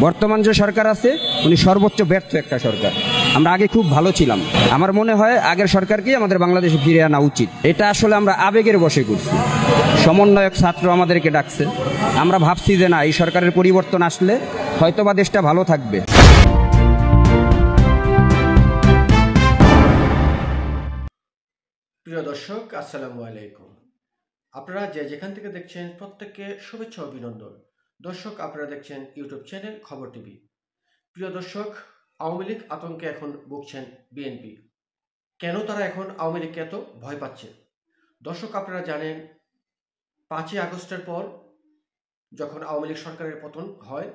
বর্তমান যে সরকার আছে উনি সর্বোচ্চ ব্যর্থ একটা সরকার। আমরা আগে খুব ভালো ছিলাম, আমার মনে হয় আগের সরকারকেই আমাদের বাংলাদেশে ফিরে আনা উচিত। এটা আসলে আমরা আবেগের বশে করছি। সমন্বয়ক ছাত্র আমাদেরকে ডাকছে, আমরা ভাবছি যে না, এই সরকারের পরিবর্তন আসলে হয়তোবা দেশটা ভালো থাকবে। প্রিয় দর্শক, আসসালামু আলাইকুম। আপনারা যেখান থেকে দেখছেন প্রত্যেককে শুভেচ্ছা অভিনন্দন। দর্শক, আপনারা দেখছেন ইউটিউব চ্যানেল খবর টিভি। প্রিয় দর্শক, আওয়ামী লীগ আতঙ্কে এখন ভুগছেন বিএনপি। কেন তারা এখন আওয়ামী লীগকে এত ভয় পাচ্ছে? দর্শক, আপনারা জানেন 5ই আগস্টের পর যখন আওয়ামী লীগ সরকারের পতন হয়,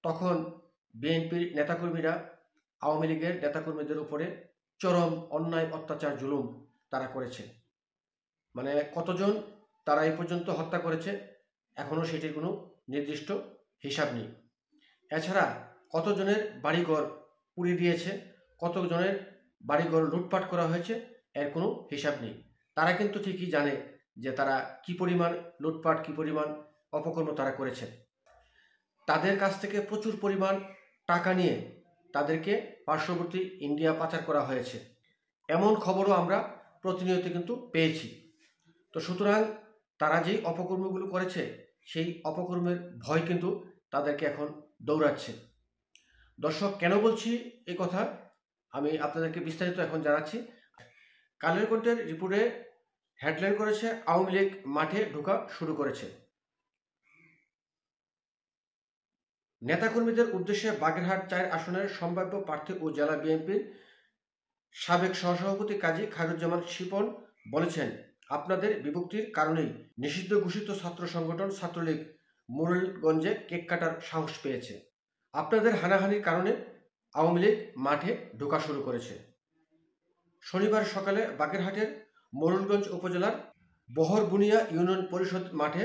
তখন বিএনপির নেতাকর্মীরা আওয়ামী লীগের নেতাকর্মীদের উপরে চরম অন্যায় অত্যাচার জুলুম তারা করেছে। মানে কতজন তারা এই পর্যন্ত হত্যা করেছে এখনও সেটির কোনো নির্দিষ্ট হিসাব নেই। এছাড়া কতজনের বাড়িঘর পুড়িয়ে দিয়েছে, কতজনের বাড়িঘর লুটপাট করা হয়েছে এর কোনো হিসাব নেই। তারা কিন্তু ঠিকই জানে যে তারা কি পরিমাণ লুটপাট, কি পরিমাণ অপকর্ম তারা করেছে। তাদের কাছ থেকে প্রচুর পরিমাণ টাকা নিয়ে তাদেরকে পার্শ্ববর্তী ইন্ডিয়া পাচার করা হয়েছে, এমন খবরও আমরা প্রতিনিয়ত কিন্তু পেয়েছি। তো সুতরাং তারা যেই অপকর্মগুলো করেছে সেই অপকর্মের ভয় কিন্তু তাদেরকে এখন দৌড়াচ্ছে। দর্শক, কেন বলছি এই কথা আমি আপনাদেরকে বিস্তারিত এখন জানাচ্ছি। কালের কণ্ঠের রিপোর্টে হেডলাইন করেছে আওয়ামী লীগ মাঠে ঢোকা শুরু করেছে। নেতাকর্মীদের উদ্দেশ্যে বাগেরহাট 4 আসনের সম্ভাব্য প্রার্থী ও জেলা বিএনপির সাবেক সহসভাপতি কাজী খায়রুজ্জামান শিপন বলেছেন, আপনাদের বিভক্তির কারণেই নিষিদ্ধ ঘোষিত ছাত্র সংগঠন ছাত্রলীগ মোরেলগঞ্জে কেক কাটার সাহস পেয়েছে। আপনাদের হানাহানির কারণে আওয়ামী লীগ মাঠে ঢোকা শুরু করেছে। শনিবার সকালে বাগেরহাটের মোরেলগঞ্জ উপজেলার বহরবুনিয়া ইউনিয়ন পরিষদ মাঠে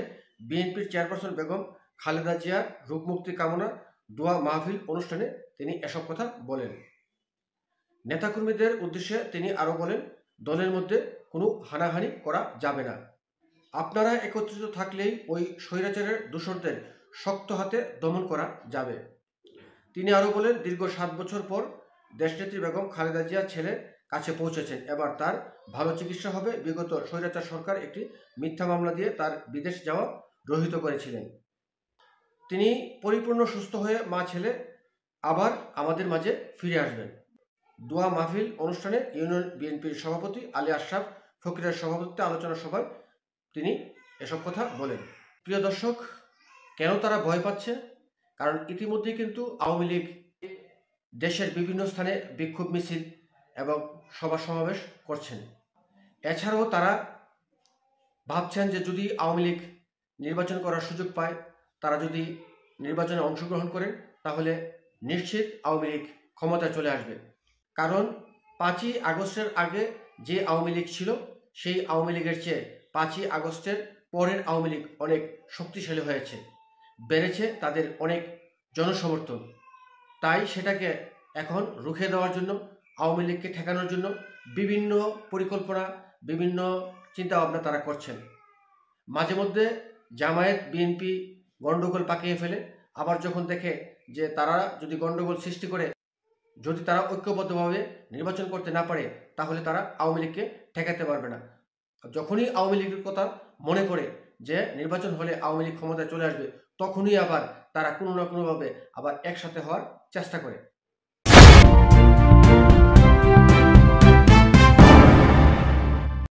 বিএনপির চেয়ারপারসন বেগম খালেদা জিয়ার রূপমুক্তি কামনা দোয়া মাহফিল অনুষ্ঠানে তিনি এসব কথা বলেন। নেতাকর্মীদের উদ্দেশ্যে তিনি আরও বলেন, দলের মধ্যে কোনো হানাহানি করা যাবে না। আপনারা একত্রিত থাকলেই ওই স্বৈরাচারের দূষরদের শক্ত হাতে দমন করা যাবে। তিনি আরও বলেন, দীর্ঘ 7 বছর পর দেশনেত্রী বেগম খালেদা জিয়া ছেলে কাছে পৌঁছেছেন। এবার তার ভালো চিকিৎসা হবে। বিগত স্বৈরাচার সরকার একটি মিথ্যা মামলা দিয়ে তার বিদেশ যাওয়া রহিত করেছিলেন। তিনি পরিপূর্ণ সুস্থ হয়ে মা ছেলে আবার আমাদের মাঝে ফিরে আসবেন। দোয়া মাহফিল অনুষ্ঠানে ইউনিয়ন বিএনপির সভাপতি আলী আশরাফ ফকিরের সভাপতিত্বে আলোচনা সভায় তিনি এসব কথা বলেন। প্রিয় দর্শক, কেন তারা ভয় পাচ্ছে? কারণ ইতিমধ্যেই কিন্তু আওয়ামী লীগ দেশের বিভিন্ন স্থানে বিক্ষোভ মিছিল এবং সভা সমাবেশ করছেন। এছাড়াও তারা ভাবছেন যে যদি আওয়ামী লীগ নির্বাচন করার সুযোগ পায়, তারা যদি নির্বাচনে অংশগ্রহণ করেন, তাহলে নিশ্চিত আওয়ামী লীগ ক্ষমতায় চলে আসবে। কারণ 5ই আগস্টের আগে যে আওয়ামী লীগ ছিল, সেই আওয়ামী লীগের চেয়ে 5ই আগস্টের পরের আওয়ামী লীগ অনেক শক্তিশালী হয়েছে, বেড়েছে তাদের অনেক জনসমর্থন। তাই সেটাকে এখন রুখে দেওয়ার জন্য, আওয়ামী লীগকে ঠেকানোর জন্য বিভিন্ন পরিকল্পনা, বিভিন্ন চিন্তাভাবনা তারা করছেন। মাঝে মধ্যে জামায়াত বিএনপি গণ্ডগোল পাকিয়ে ফেলে, আবার যখন দেখে যে তারা যদি গণ্ডগোল সৃষ্টি করে, যদি তারা ঐক্যবদ্ধভাবে নির্বাচন করতে না পারে, তাহলে তারা আওয়ামী লীগকে ঠেকাতে পারবে না। যখনই আওয়ামী লীগের কথা মনে পড়ে যে নির্বাচন হলে আওয়ামী লীগ ক্ষমতায় চলে আসবে, তখনই আবার তারা কোনো না কোনোভাবে আবার একসাথে হওয়ার চেষ্টা করে।